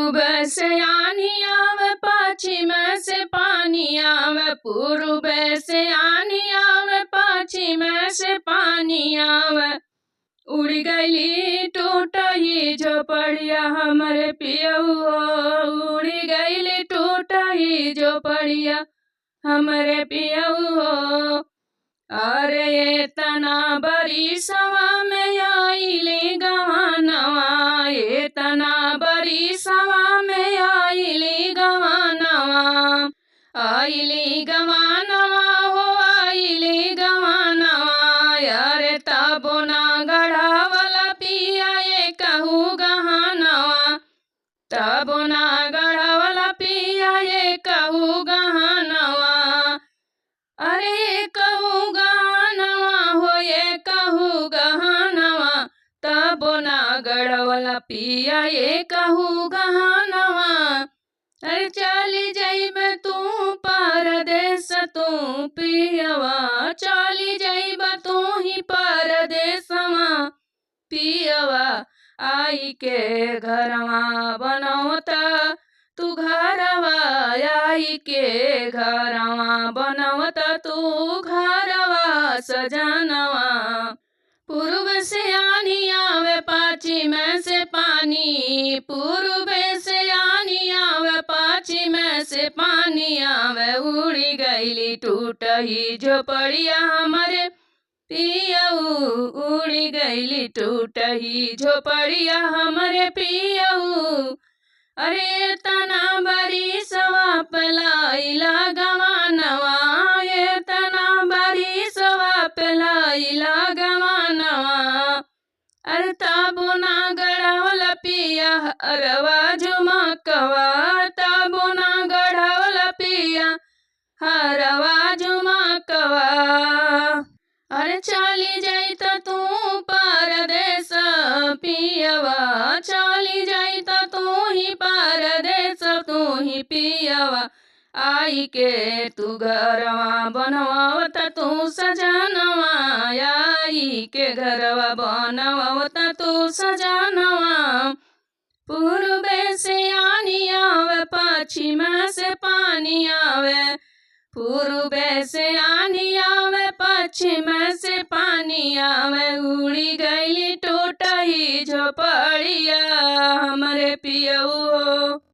पूर्व से आनी आवे पश्चिम से पानी आवे, पूर्व से आनी आवे पश्चिम से पानी आवे। उड़ गईली टूटही झोपड़िया हमरे पियऊ, उड़ गईली टूटही झोपड़िया हमरे पियऊ। अरे ये तना बरी सवा में आईली गवानवा, ये तना बरी सवा में आईली गवानवा, आईली गवानवा हो आईली गवानवा। यारे तबो ना गढ़ावला पिया ये कहू गहनवा, तबो ना गढ़ावला पिया ये कहू गहनवा। अरे ये कहू गहनवा हो ये कहू गहनवा, तबो ना गढ़वला पिया ये कहू गहनवा। अरे चली जाइब तू परदेस तू पियवा, चली जाइब तू ही परदेसवा पियवा। आई के घरवा बनवता तू घरवा, आई के घरवा बनवता तू घरवा सजनवा। पूर्व से आनी आवे पश्चिम से पानी, पूर्व से आनी आवे पश्चिम से पानी आवे। उड़ी गईली टूटही झोपड़िया हमरे पियऊ, उड़ी गईली टूटही झोपड़िया हमरे पियऊ। अरे तना बरी सवा पलाइला गवानवा, ये तना बरी सवा पलाइला गवानवा। अरे तबो ना गढ़वला पिया हरवा झुमकवा, तबो ना गढ़वला पिया हरवा झुमकवा। अरे चली जाइत तू परदेस पियवा, चली जाइत तू ही परदेस तू ही पियवा। आई के तू घरवा बनवावत तू सजनवा, आई के घरवा बनवावत तू सजनवा। पूर्व से आनी आवे पश्चिम से पानी आवे, पूर्व से आनी आवे पश्चिम से पानी आवे। उड़ी गईली टूटही झोपड़िया हमरे पियऊ।